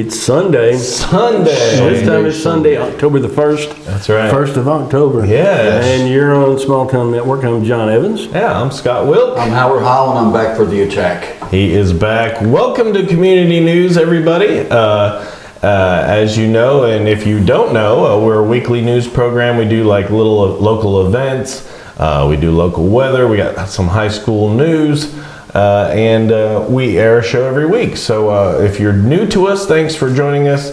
It's Sunday. This time it's Sunday, October the 1st. That's right. 1st of October. Yes. And you're on Small Town Network. I'm John Evans. Yeah, I'm Scott Wilk. I'm Howard Hall, and I'm back for the attack. He is back. Welcome to Community News, everybody. As you know, and if you don't know, we're a weekly news program. We do like little local events. We do local weather. We got some high school news. And we air a show every week. So if you're new to us, thanks for joining us.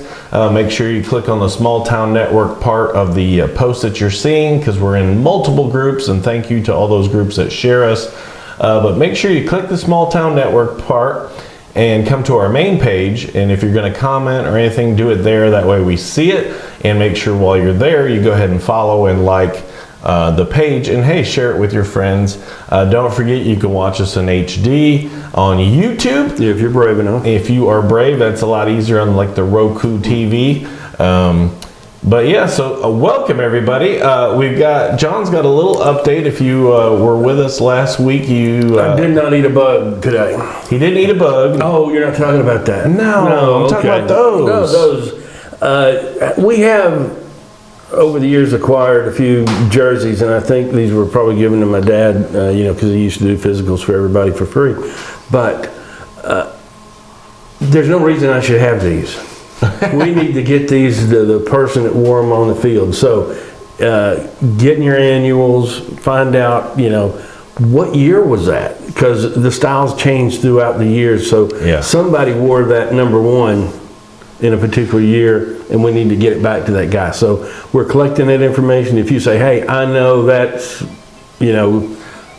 Make sure you click on the Small Town Network part of the post that you're seeing, because we're in multiple groups, and thank you to all those groups that share us. But make sure you click the Small Town Network part and come to our main page. And if you're going to comment or anything, do it there. That way we see it. And make sure while you're there, you go ahead and follow and like the page, and hey, share it with your friends. Don't forget, you can watch us in HD on YouTube. Yeah, if you're brave enough. If you are brave, that's a lot easier on like the Roku TV. But yeah, so welcome everybody. John's got a little update. If you were with us last week, I did not eat a bug today. He didn't eat a bug. Oh, you're not talking about that. No, I'm talking about those. No, those. We have, over the years, acquired a few jerseys, and I think these were probably given to my dad, because he used to do physicals for everybody for free. But there's no reason I should have these. We need to get these to the person that wore them on the field. So get in your annuals, find out, what year was that? Because the styles changed throughout the years. So somebody wore that number 1 in a particular year, and we need to get it back to that guy. So we're collecting that information. If you say, hey, I know that's,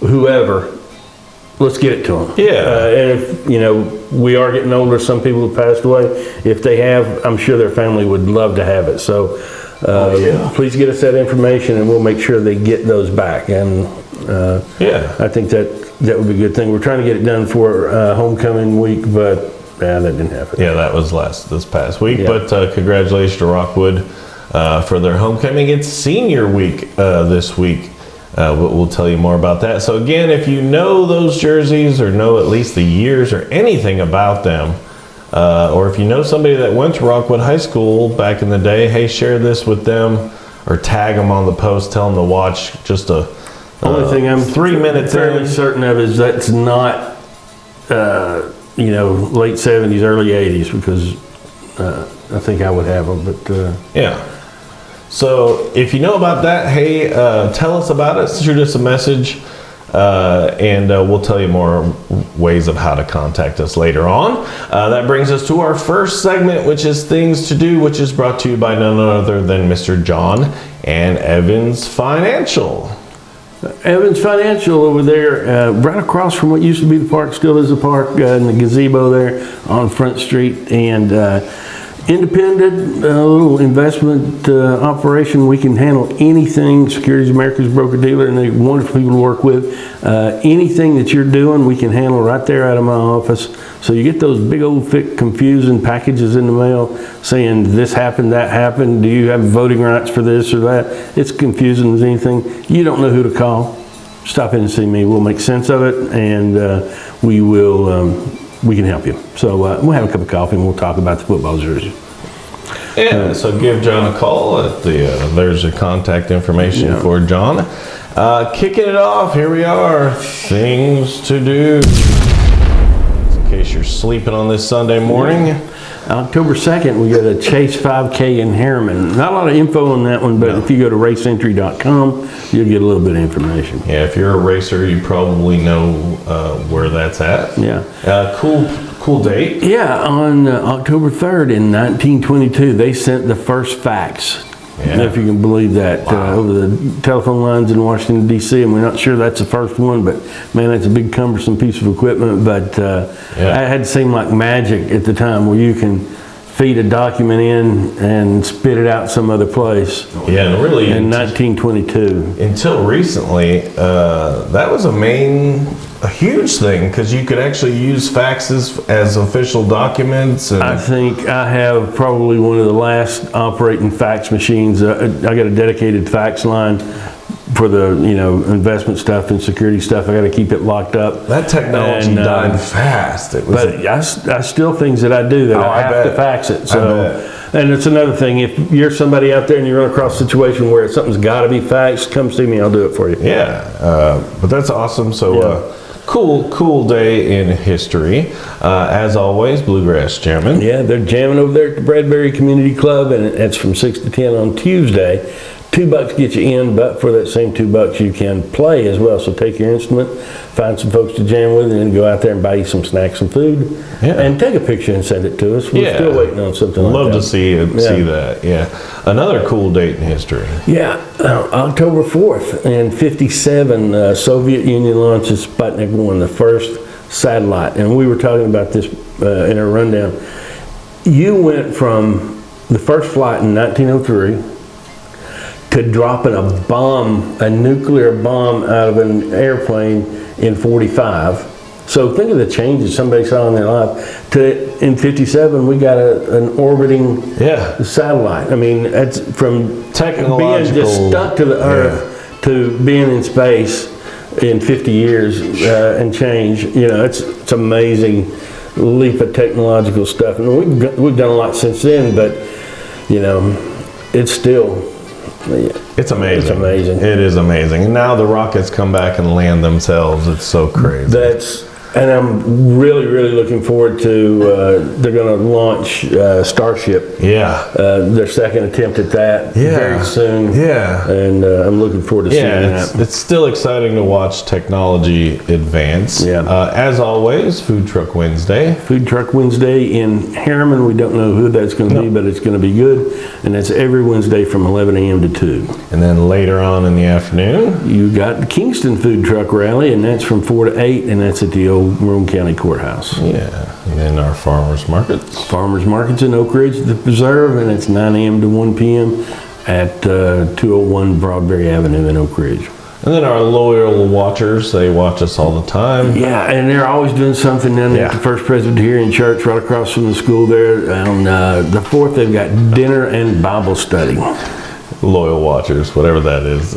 whoever, let's get it to them. Yeah. And if, we are getting older, some people have passed away. If they have, I'm sure their family would love to have it. So please get us that information, and we'll make sure they get those back. And I think that would be a good thing. We're trying to get it done for homecoming week, but that didn't happen. Yeah, that was this past week. Yeah. But congratulations to Rockwood for their homecoming. It's senior week this week. We'll tell you more about that. So again, if you know those jerseys, or know at least the years or anything about them, or if you know somebody that went to Rockwood High School back in the day, hey, share this with them, or tag them on the post. Tell them to watch just a only thing I'm 3 minutes fairly certain of is that's not late 70s, early 80s, because I think I would have them. But yeah. So if you know about that, hey, tell us about it. Shoot us a message, and we'll tell you more ways of how to contact us later on. That brings us to our first segment, which is Things to Do, which is brought to you by none other than Mr. John and Evans Financial. Evans Financial over there, right across from what used to be the park, still is a park, in the gazebo there on Front Street, and independent little investment operation. We can handle anything. Securities America's broker dealer, and they're wonderful people to work with. Anything that you're doing, we can handle right there out of my office. So you get those big old thick confusing packages in the mail saying this happened, that happened, do you have voting rights for this or that? It's confusing as anything. You don't know who to call. Stop in and see me. We'll make sense of it, and we can help you. So we'll have a cup of coffee, and we'll talk about the football jersey. Yeah, so give John a call at there's the contact information for John. Kicking it off, here we are, Things to Do. In case you're sleeping on this Sunday morning. October 2nd, we got a Chase 5K in Harriman. Not a lot of info on that one, but if you go to raceentry.com, you'll get a little bit of information. Yeah, if you're a racer, you probably know where that's at. Yeah. Cool date. Yeah, on October 3rd in 1922, they sent the first fax. I don't know if you can believe that, over the telephone lines in Washington, D.C., and we're not sure that's the first one, but man, that's a big cumbersome piece of equipment. But it had seemed like magic at the time, where you can feed a document in and spit it out some other place. Yeah, and really in 1922. Until recently, that was a huge thing, because you could actually use faxes as official documents. And I think I have probably one of the last operating fax machines. I got a dedicated fax line for the, investment stuff and security stuff. I got to keep it locked up. That technology And, died fast. It was But I still things that I do that I I have to bet. fax it. I So, and it's another thing. If you're somebody out there and you run across a situation where something's got to be faxed, come see me. I'll do it for you. yeah, but that's awesome. So cool day in history. As always, Bluegrass Jamming. Yeah, they're jamming over there at the Bradbury Community Club, and it's from 6 to 10 on Tuesday. $2 gets you in, but for that same $2 you can play as well. So take your instrument, find some folks to jam with, and then go out there and buy you some snacks and food, Yeah. and take a picture and send it to us. We're Yeah. still waiting on something like that. Love to see it, see that. Yeah, another cool date in history. Yeah, October 4th in 57, Soviet Union launches Sputnik 1, the first satellite. And we were talking about this in our rundown. You went from the first flight in 1903 to dropping a nuclear bomb out of an airplane in 45. So think of the changes somebody saw in their life. In 57, we got an orbiting Yeah, satellite. I mean, that's from being technological. just stuck to the Earth to being in space in 50 years and change. It's amazing leap of technological stuff, and we've done a lot since then. But it's still. It's amazing. It's amazing. It is amazing. And now the rockets come back and land themselves. It's so crazy. And I'm really, really looking forward to, they're going to launch Starship, Yeah. their second attempt at that very soon. Yeah. And I'm looking forward to seeing Yeah, that. it's still exciting to watch technology advance. Yeah. As always, Food Truck Wednesday. Food Truck Wednesday in Harriman. We don't know who that's going to be, but it's going to be good. And that's every Wednesday from 11 a.m. to 2. And then later on in the afternoon, You got the Kingston Food Truck Rally, and that's from 4 to 8, and that's at the old Roane County Courthouse. yeah. And then our farmers markets. Farmers Market's in Oak Ridge, the Preserve, and it's 9 a.m. to 1 p.m. at 201 Broadberry Avenue in Oak Ridge. And then our loyal watchers, they watch us all the time. Yeah, and they're always doing something down there at Yeah. the First Presbyterian Church right across from the school there. On the 4th, they've got dinner and Bible study. Loyal watchers, whatever that is.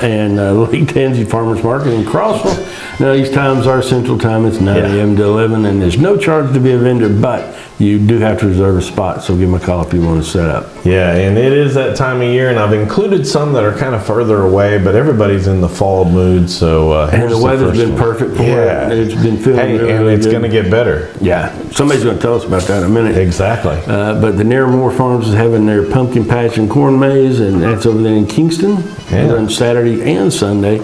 And Lake Tansy Farmers Market in Crossville. Now, these times are Central Time. It's 9 a.m. to 11, and there's no charge to be a vendor, but you do have to reserve a spot, so give them a call if you want to set up. Yeah, and it is that time of year, and I've included some that are kind of further away, but everybody's in the fall mood, so And here's the weather's first been one. perfect for Yeah. it. It's been feeling Hey, really, and really it's good. going to get better. Yeah, somebody's going to tell us about that in a minute. Exactly. But the Narramore Farms is having their pumpkin patch and corn maze, and that's over there in Kingston. Yeah. On Saturday and Sunday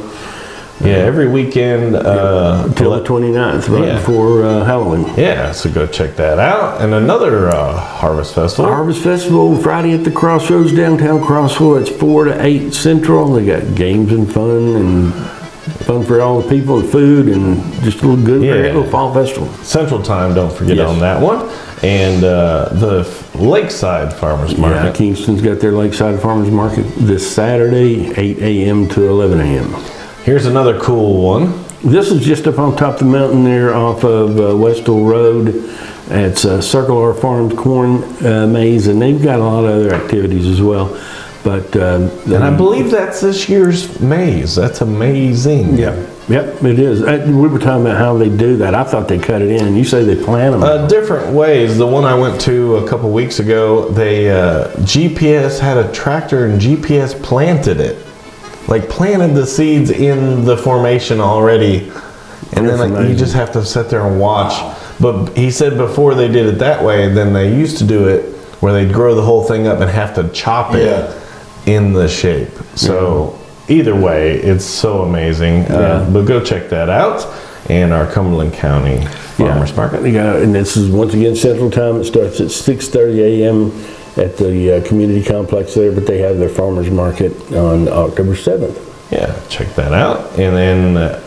Yeah, every weekend. until the 29th, right Yeah. before Halloween. Yeah, so go check that out. And another Harvest Festival. Harvest Festival Friday at the Crossroads, downtown Crossville. It's 4 to 8 Central. They got games and fun for all the people, and food, and just a little good Yeah. little fall festival. Central Time, don't forget Yes. on that one. And the Lakeside Farmers Yeah, Market. Kingston's got their Lakeside Farmers Market this Saturday, 8 a.m. to 11 a.m. Here's another cool one. This is just up on top of the mountain there off of Westall Road. It's Circle R Farms Corn Maze, and they've got a lot of other activities as well. But And I believe that's this year's maze. That's amazing. Yep, it is. We were talking about how they do that. I thought they cut it in, and you say they plant them. Different ways. The one I went to a couple weeks ago, they GPS had a tractor and GPS planted it. Like planted the seeds in the formation already. And then That's you amazing. just have to sit there and watch. But he said before they did it that way, then they used to do it where they'd grow the whole thing up and have to chop it in the shape. So either way, it's so amazing. But go check that out. And our Cumberland County Farmers Market. And this is once again Central Time. It starts at 6:30 a.m. at the community complex there, but they have their farmers market on October 7th. Yeah, check that out. And then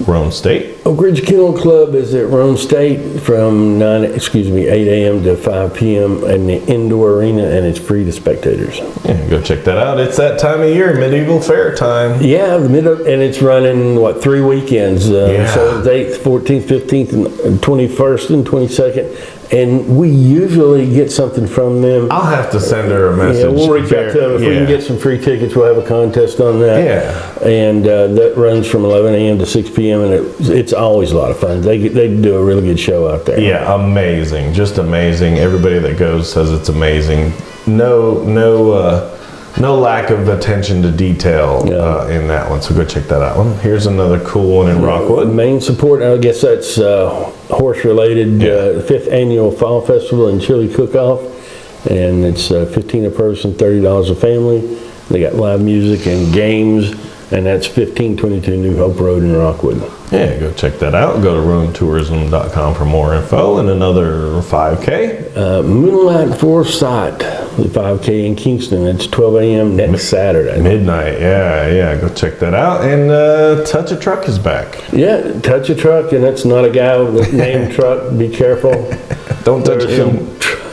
Roane State. Oak Ridge Kennel Club is at Roane State from 8 a.m. to 5 p.m. in the indoor arena, and it's free to spectators. Yeah, go check that out. It's that time of year, medieval fair time. Yeah, and it's running, 3 weekends? 7th, 8th, 14th, 15th, and 21st and 22nd. And we usually get something from them. I'll have to send her a message. Yeah, we'll reach out to them. If we can get some free tickets, we'll have a contest on that. Yeah. And that runs from 11 a.m. to 6 p.m. and it's always a lot of fun. They do a really good show out there. Yeah, amazing, just amazing. Everybody that goes says it's amazing. No lack of attention to detail in that one. So go check that out. Here's another cool one in Rockwood. Main support, I guess that's horse related. 5th annual Fall Festival and Chili Cook-Off, and it's $15 a person, $30 a family. They got live music and games, and that's 1522 New Hope Road in Rockwood. Yeah, go check that out. Go to roamtourism.com for more info. And another 5K. Moonlight Foresight, the 5K in Kingston. It's 12 a.m. next Saturday. Midnight, yeah. Go check that out. And Touch a Truck is back. Yeah, Touch a Truck, and that's not a guy with the name Truck. Be careful. Don't touch him.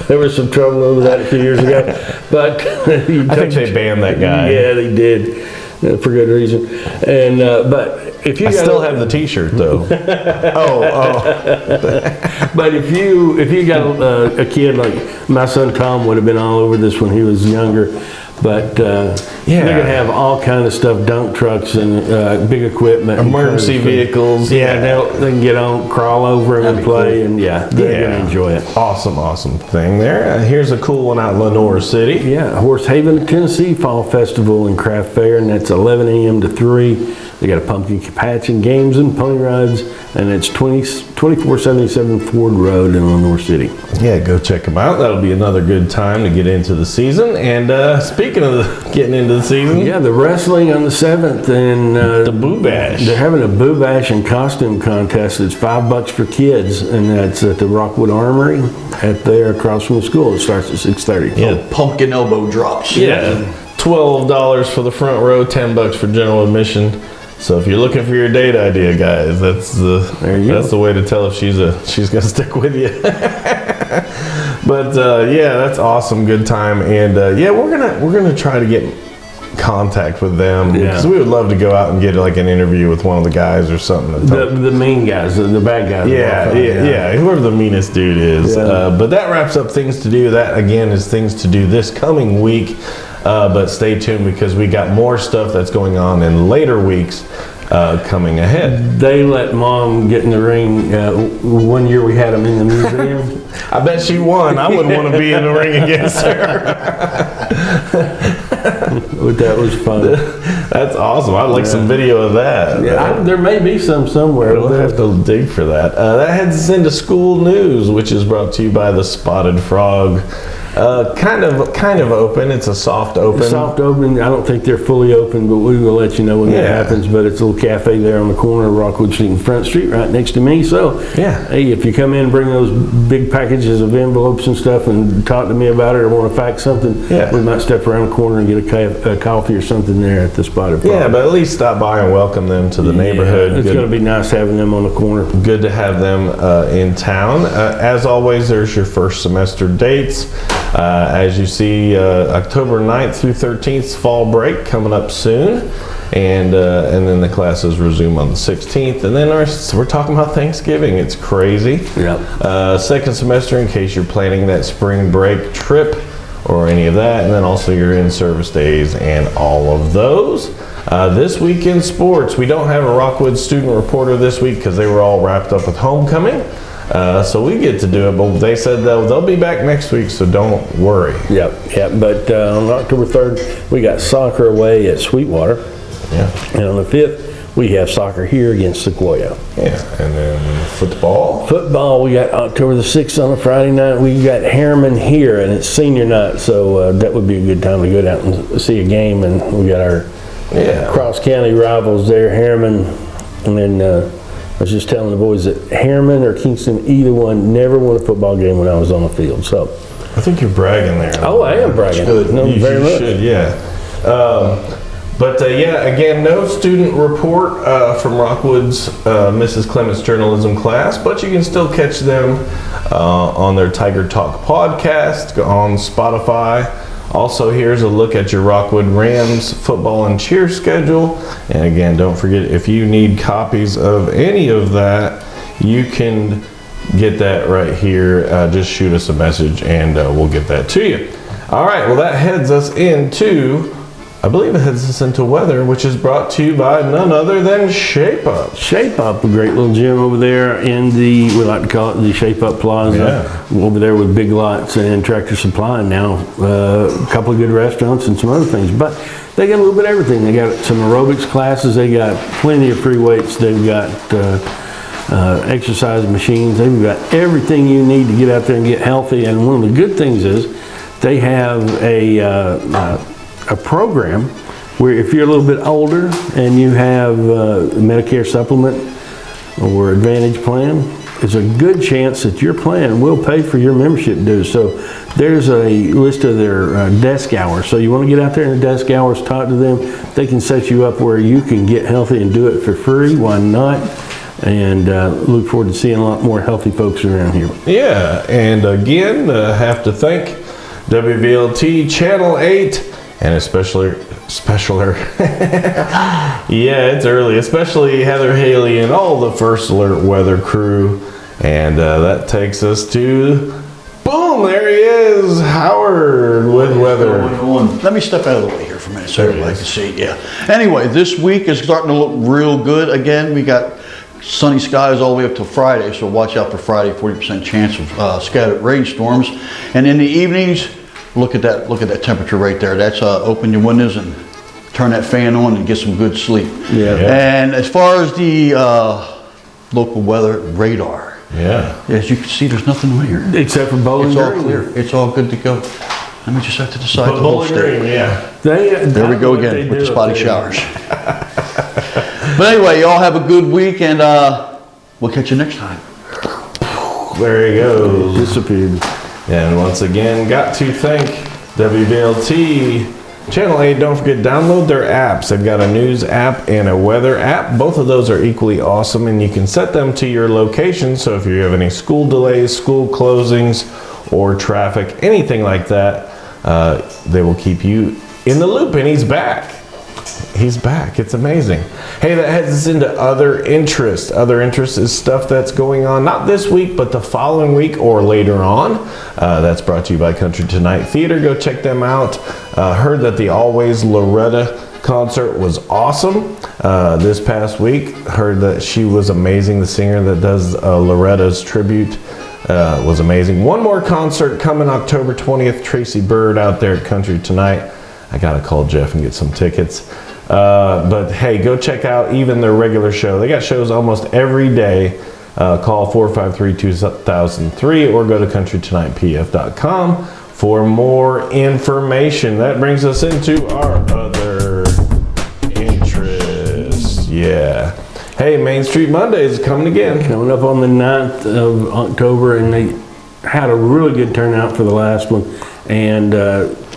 There was some trouble over that a few years ago. But I think they banned that guy. Yeah, they did. For good reason. And but if you I still have the T-shirt though. But if you got a kid like my son Tom would have been all over this when he was younger. But they can have all kind of stuff, dump trucks and big equipment, emergency vehicles. Yeah, they can get on, crawl over them and play, and they're gonna enjoy it. Awesome thing there. Here's a cool one out in Lenore City. Yeah, Horse Haven, Tennessee Fall Festival and Craft Fair, and that's 11 a.m. to 3. They got a pumpkin patch and games and pony rides, and it's 2477 Ford Road in Lenore City. Yeah, go check them out. That'll be another good time to get into the season. And speaking of getting into the season, yeah, the wrestling on the 7th and the Boo Bash. They're having a Boo Bash and costume contest. It's $5 for kids, and that's at the Rockwood Armory there across from the school. It starts at 6:30. Yeah, Pumpkin elbow drops. Yeah, $12 for the front row, $10 for general admission. So if you're looking for your date idea, guys, that's the way to tell if she's gonna stick with you. But that's awesome, good time, and we're gonna try to get contact with them because we would love to go out and get like an interview with one of the guys or something. The mean guys, the bad guys. Yeah, whoever the meanest dude is. Yeah. But that wraps up things to do. That again is things to do this coming week. But stay tuned because we got more stuff that's going on in later weeks coming ahead. They let Mom get in the ring. One year we had them in the museum. I bet she won. I wouldn't want to be in the ring against her. That was fun. That's awesome. I'd like some video of that. Yeah, there may be some somewhere. We'll have to dig for that. That heads us into school news, which is brought to you by the Spotted Frog. Kind of open. It's a soft open. Soft open. I don't think they're fully open, but we will let you know when that happens. But it's a little cafe there on the corner of Rockwood Street and Front Street, right next to me. So hey, if you come in and bring those big packages of envelopes and stuff and talk to me about it or want to fax something, we might step around the corner and get a coffee or something there at the Spotted Frog. Yeah, but at least stop by and welcome them to the neighborhood. It's going to be nice having them on the corner. Good to have them in town. As always, there's your first semester dates. As you see, October 9th through 13th, fall break coming up soon. And then the classes resume on the 16th. And then we're talking about Thanksgiving. It's crazy. Yeah. Second semester, in case you're planning that spring break trip or any of that. And then also your in-service days and all of those. This week in sports, we don't have a Rockwood student reporter this week because they were all wrapped up with homecoming. So we get to do it, but they said they'll be back next week, so don't worry. Yep. But on October 3rd, we got soccer away at Sweetwater. Yeah. And on the 5th, we have soccer here against Sequoia. Yeah. And then football. Football, we got October the 6th on a Friday night. We got Harriman here, and it's senior night, so that would be a good time to go down and see a game. And we got our cross-county rivals there, Harriman, and then I was just telling the boys that Harriman or Kingston, either one, never won a football game when I was on the field. So I think you're bragging there. Oh, I am bragging. No, you very much. Should, yeah. Again, no student report from Rockwood's Mrs. Clements journalism class, but you can still catch them on their Tiger Talk podcast on Spotify. Also, here's a look at your Rockwood Rams football and cheer schedule. And again, don't forget, if you need copies of any of that, you can get that right here, just shoot us a message and we'll get that to you. All right, well, that heads us into, I believe it heads us into weather, which is brought to you by none other than Shape Up. Shape Up, a great little gym over there in the, we like to call it the Shape Up Plaza, over there with Big Lots and Tractor Supply now. A couple of good restaurants and some other things, but they got a little bit of everything. They got some aerobics classes, they got plenty of free weights, they've got exercise machines, they've got everything you need to get out there and get healthy. And one of the good things is they have a program where if you're a little bit older and you have a Medicare supplement or Advantage plan, there's a good chance that your plan will pay for your membership dues. So there's a list of their desk hours. So you want to get out there in the desk hours, talk to them. They can set you up where you can get healthy and do it for free. Why not? And look forward to seeing a lot more healthy folks around here. Yeah, and again, have to thank WVLT Channel 8 and especially, yeah, it's early, especially Heather Haley and all the First Alert weather crew. And that takes us to, boom, there he is, Howard with weather. Let me step out of the way here for a minute so everybody can see. Yeah. Anyway, this week is starting to look real good. Again, we got sunny skies all the way up till Friday, so watch out for Friday. 40% chance of scattered rainstorms. And in the evenings, look at that temperature right there. That's open your windows and turn that fan on and get some good sleep. Yeah. And as far as the local weather radar, as you can see, there's nothing on here. Except for Bowling It's all Green. clear. It's all good to go. Let me just have to decide the whole Bowling state. Green, yeah. There we go again with the spotty showers. But anyway, y'all have a good week, and we'll catch you next time. There he goes. Disappeared. And once again, got to thank WVLT Channel 8. Don't forget, download their apps. They've got a news app and a weather app. Both of those are equally awesome, and you can set them to your location. So if you have any school delays, school closings, or traffic, anything like that, they will keep you in the loop. And he's back. He's back. It's amazing. Hey, that heads us into other interests. Other interests is stuff that's going on, not this week, but the following week or later on. That's brought to you by Country Tonight Theater. Go check them out. Heard that the Always Loretta concert was awesome this past week. Heard that she was amazing. The singer that does Loretta's tribute was amazing. One more concert coming October 20th. Tracy Bird out there at Country Tonight. I gotta call Jeff and get some tickets. But hey, go check out even their regular show. They got shows almost every day. Call 453-2003 or go to countrytonightpf.com for more information. That brings us into our other interests. Yeah. Hey, Main Street Monday is coming again. Coming up on the 9th of October, and they had a really good turnout for the last one. And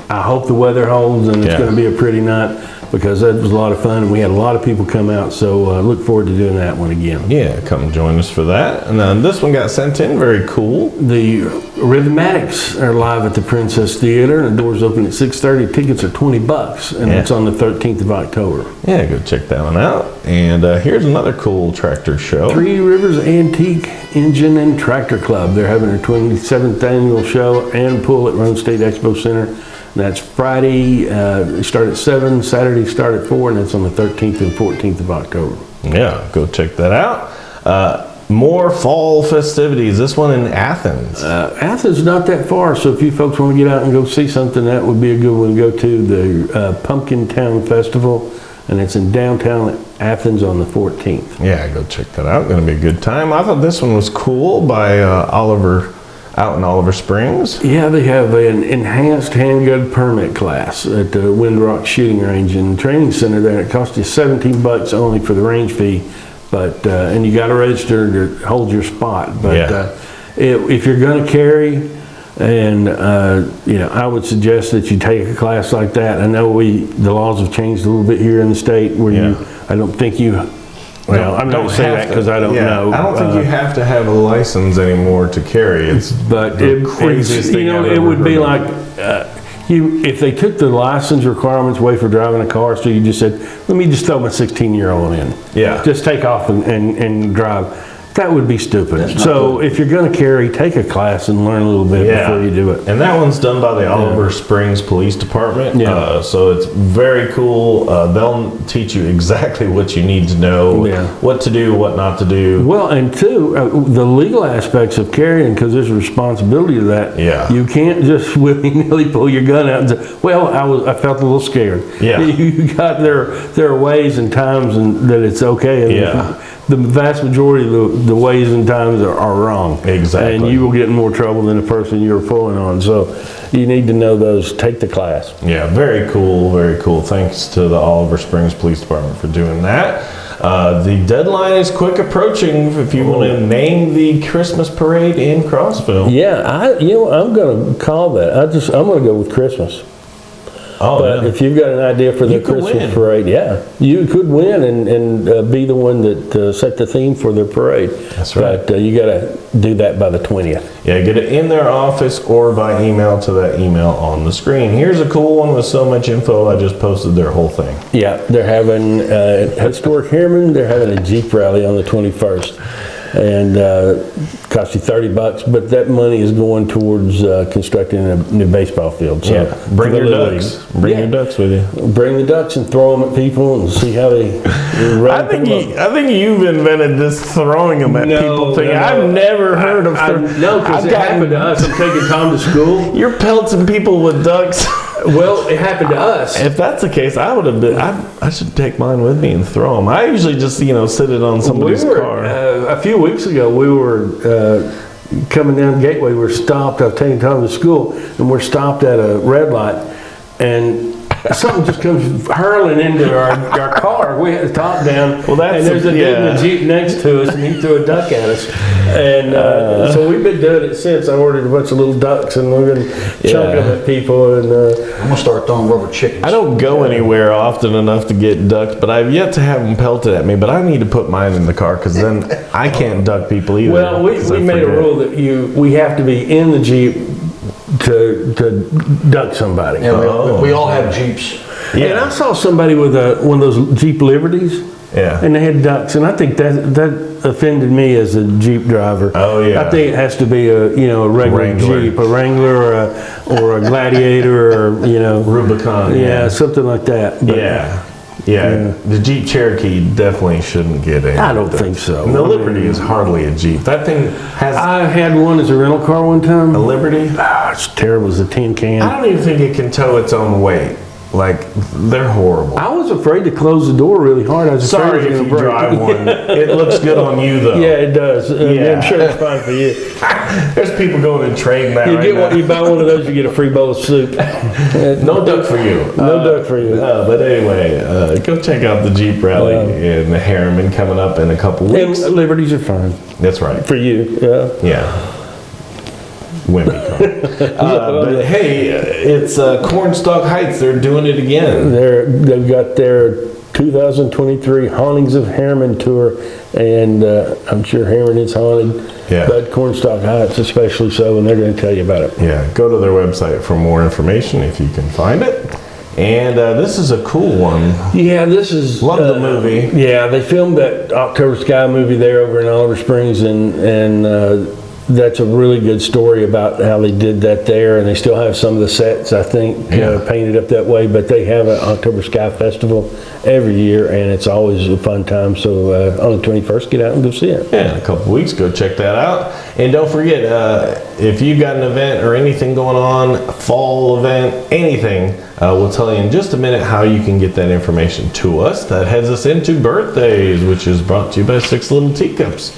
I hope the weather holds and it's going to be a pretty night, because that was a lot of fun and we had a lot of people come out. So look forward to doing that one again. Yeah, come join us for that. And then this one got sent in, very cool. The Rhythmatics are live at the Princess Theater. The doors open at 6:30. Tickets are $20, and it's on the 13th of October. Yeah, go check that one out. And here's another cool tractor show. Three Rivers Antique Engine and Tractor Club. They're having their 27th annual show and pull at Rhone State Expo Center. That's Friday, they start at 7, Saturday start at 4, and that's on the 13th and 14th of October. Yeah, go check that out. More fall festivities, this one in Athens. Athens not that far, so if you folks want to get out and go see something, that would be a good one to go to. The Pumpkin Town Festival, and it's in downtown Athens on the 14th. Yeah, go check that out. Going to be a good time. I thought this one was cool by Oliver, out in Oliver Springs. Yeah, they have an enhanced handgun permit class at the Windrock Shooting Range and Training Center there. It costs you $17 only for the range fee, but and you got to register to hold your spot. But if you're going to carry, and I would suggest that you take a class like that. I know the laws have changed a little bit here in the state where I don't think you. Well, I'm not going to say that because I don't know. I don't think you have to have a license anymore to carry. It's craziest thing I've it ever would be heard like if they took the license requirements away for driving a car, so you just said, let me just throw my 16-year-old in. Yeah. Just take off and drive. That would be stupid. That's not So if you're going to carry, take a class and learn a little bit before you do it. And that one's done by the Oliver Springs Police Department. Yeah. So it's very cool. They'll teach you exactly what you need to know, Yeah. what to do, what not to do. Well, and two, the legal aspects of carrying, because there's a responsibility to that. Yeah. You can't just willy-nilly pull your gun out and say, well, I felt a little scared. Yeah. You got, there are ways and times that it's okay. And Yeah. The vast majority of the ways and times are wrong. Exactly. And you will get in more trouble than the person you're pulling on. So you need to know those. Take the class. Yeah, very cool, very cool. Thanks to the Oliver Springs Police Department for doing that. The deadline is quick approaching if you want to name the Christmas parade in Crossville. Yeah, I'm going to call that. I'm going to go with Christmas. Oh, But yeah. if you've got an idea for the You could Christmas win. parade, yeah, you could win and be the one that set the theme for the parade. That's right. But you got to do that by the 20th. Yeah, get it in their office or by email to that email on the screen. Here's a cool one with so much info. I just posted their whole thing. Yeah, they're having Historic Harriman. They're having a Jeep rally on the 21st, and costs you $30. But that money is going towards constructing a new baseball field. So Yeah, bring for the your Little ducks. League. Bring Yeah. your ducks with you. Bring the ducks and throw them at people and see how they run. I think you've invented this throwing them at people thing. I've never heard of No, because it happened to us. I'm taking Tom to school. You're pelting people with ducks. Well, it happened to us. If that's the case, I would have been. I should take mine with me and throw them. I usually just sit it on somebody's car. A few weeks ago, we were coming down Gateway. We were stopped. I was taking Tom to school, and we're stopped at a red light, and something just comes hurling into our car. We had the top down, Well, that's and there's a dude in yeah. a Jeep next to us, and he threw a duck at us. And so we've been doing it since. I ordered a bunch of little ducks, and we're going to chunk them at people. And I'm gonna start throwing rubber chickens. I don't go anywhere often enough to get ducked, but I've yet to have them pelted at me. But I need to put mine in the car because then I can't duck people either. well, we 'cause I made a forget. rule that we have to be in the Jeep to duck somebody. Yeah, we all have Jeeps. And I saw somebody with one of those Jeep Liberties, Yeah. and they had ducks, and I think that offended me as a Jeep driver. Oh, yeah. I think it has to be a regular Wrangler. Jeep, a Wrangler or a Gladiator or Rubicon. yeah, something like that. But Yeah. The Jeep Cherokee definitely shouldn't get in. I don't think so. And the Liberty is hardly a Jeep. That thing has I had one as a rental car one time. a Liberty. It's terrible. It's a tin can. I don't even think it can tow its own weight. Like, they're horrible. I was afraid to close the door really hard. I was Sorry afraid it if was you gonna break. drive one. It looks good on you, though. Yeah, it does. Yeah. I'm sure it's fine for you. There's people going and trading that You right get now. one, you buy one of those, you get a free bowl of soup. No duck for you. No duck for you. But anyway, go check out the Jeep rally in Harriman coming up in a couple weeks. And liberties are fine That's right. for you. Yeah. Yeah. Wimpy car. But hey, it's Cornstalk Heights. They're doing it again. They've got their 2023 Hauntings of Harriman tour, and I'm sure Harriman is haunted, Yeah. but Cornstalk Heights especially so, and they're going to tell you about it. Yeah, go to their website for more information if you can find it. And this is a cool one. Yeah, this is... Love the movie. Yeah, they filmed that October Sky movie there over in Oliver Springs, and that's a really good story about how they did that there, and they still have some of the sets, I think, Yeah. painted up that way, but they have an October Sky Festival every year, and it's always a fun time, so on the 21st, get out and go see it. Yeah, in a couple weeks, go check that out. And don't forget, if you've got an event or anything going on, fall event, anything, we'll tell you in just a minute how you can get that information to us. That heads us into birthdays, which is brought to you by Six Little Teacups.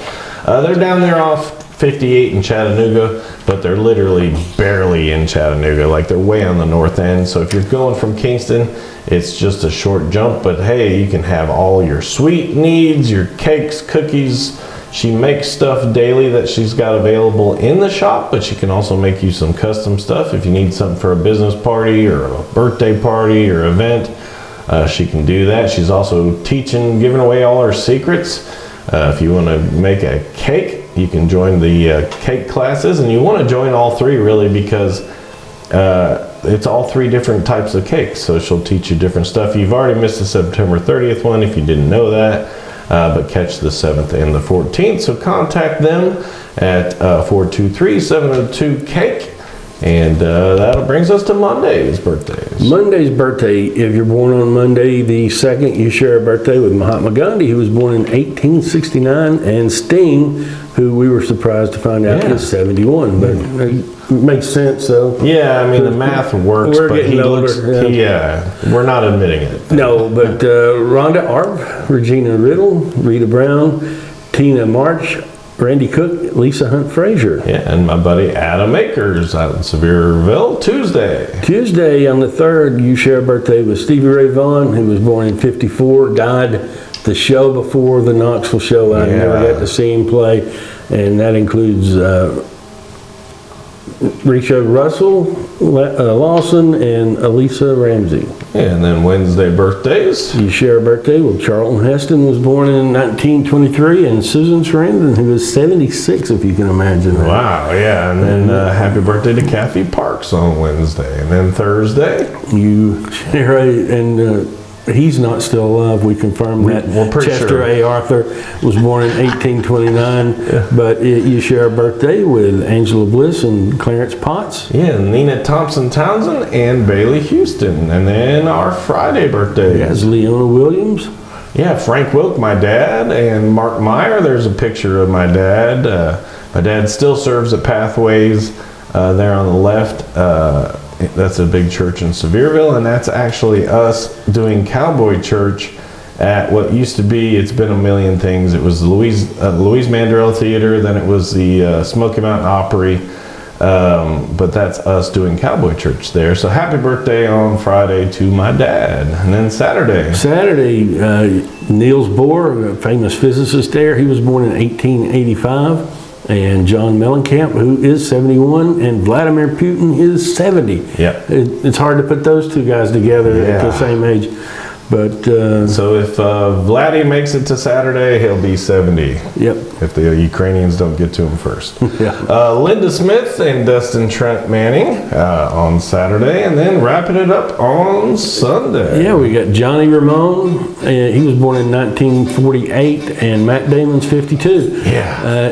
They're down there off 58 in Chattanooga, but they're literally barely in Chattanooga. Like, they're way on the north end. So if you're going from Kingston, it's just a short jump. But hey, you can have all your sweet needs, your cakes, cookies. She makes stuff daily that she's got available in the shop, but she can also make you some custom stuff if you need something for a business party or a birthday party or event. She can do that. She's also teaching, giving away all her secrets. If you want to make a cake, you can join the cake classes, and you want to join all three really because it's all three different types of cakes. So she'll teach you different stuff. You've already missed the September 30th one if you didn't know that. but catch the 7th and the 14th. So contact them at 423-702-CAKE. And that brings us to Monday's birthdays. Monday's birthday, if you're born on Monday the 2nd, you share a birthday with Mahatma Gandhi, who was born in 1869, and Sting, who we were surprised to find out is 71. But it makes sense, though. Yeah, I mean, the math works, We're but getting he older, looks, we're not admitting it. No, but Rhonda Arp, Regina Riddle, Rita Brown, Tina March, Randy Cook, Lisa Hunt Frazier. Yeah, and my buddy Adam Akers out in Sevierville, Tuesday. Tuesday on the 3rd, you share a birthday with Stevie Ray Vaughan, who was born in 54, died the show before the Knoxville show. I never got to see him play, and that includes Risha Russell, Lawson, and Elisa Ramsey. Yeah, and then Wednesday birthdays. You share a birthday with Charlton Heston, was born in 1923, and Susan Sarandon, who is 76, if you can imagine that. Wow, yeah, and then happy birthday to Kathy Parks on Wednesday. And then Thursday. You share and he's not still alive. We confirmed that. We're pretty Chester sure. A. Arthur was born in 1829, but you share a birthday with Angela Bliss and Clarence Potts. Yeah, Nina Thompson Townsend and Bailey Houston. And then our Friday birthdays. Yes, Leona Williams. Yeah, Frank Wilk, my dad, and Mark Meyer. There's a picture of my dad. My dad still serves at Pathways there on the left. That's a big church in Sevierville, and that's actually us doing cowboy church at what used to be, it's been a million things. It was the Louise Mandrell Theater, then it was the Smoky Mountain Opry, but that's us doing cowboy church there. So happy birthday on Friday to my dad. And then Saturday, Niels Bohr, a famous physicist there, he was born in 1885. And John Mellencamp, who is 71, and Vladimir Putin is 70. Yeah. It's hard to put those two guys together at the same age. But so if Vladdy makes it to Saturday, he'll be 70. Yep. If the Ukrainians don't get to him first. Yeah. Linda Smith and Dustin Trent Manning on Saturday, and then wrapping it up on Sunday. Yeah, we got Johnny Ramone. He was born in 1948, and Matt Damon's 52. Yeah.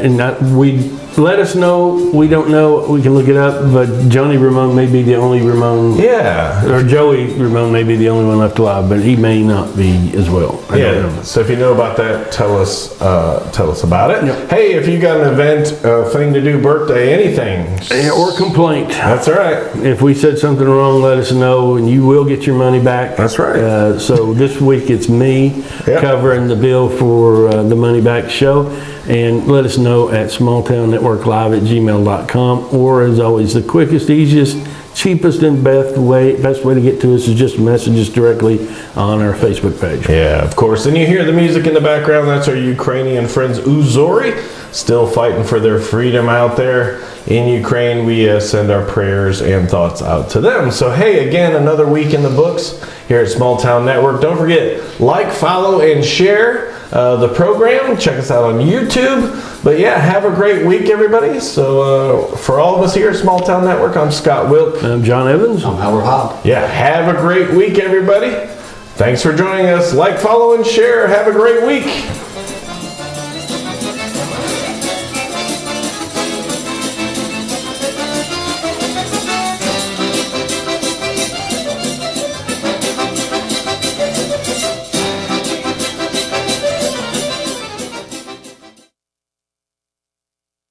Let us know. We don't know. We can look it up. But Johnny Ramone may be the only Ramone. Yeah. Or Joey Ramone may be the only one left alive, but he may not be as well. I don't know. So if you know about that, tell us about it. Yep. Hey, if you got an event, thing to do, birthday, anything, Or complaint. that's all right. If we said something wrong, let us know, and you will get your money back. That's right. So this week it's me Yep. covering the bill for the Money Back Show. And let us know at smalltownnetworklive@gmail.com. Or as always, the quickest, easiest, cheapest, and best way to get to us is just message us directly on our Facebook page. Yeah, of course. And you hear the music in the background. That's our Ukrainian friends, Uzori, still fighting for their freedom out there in Ukraine. We send our prayers and thoughts out to them. So, hey, again, another week in the books here at Small Town Network. Don't forget, like, follow, and share the program. Check us out on YouTube. But yeah, have a great week, everybody. So for all of us here at Small Town Network, I'm Scott Wilk. I'm John Evans. I'm Howard Hobb. Yeah, have a great week, everybody. Thanks for joining us. Like, follow, and share. Have a great week.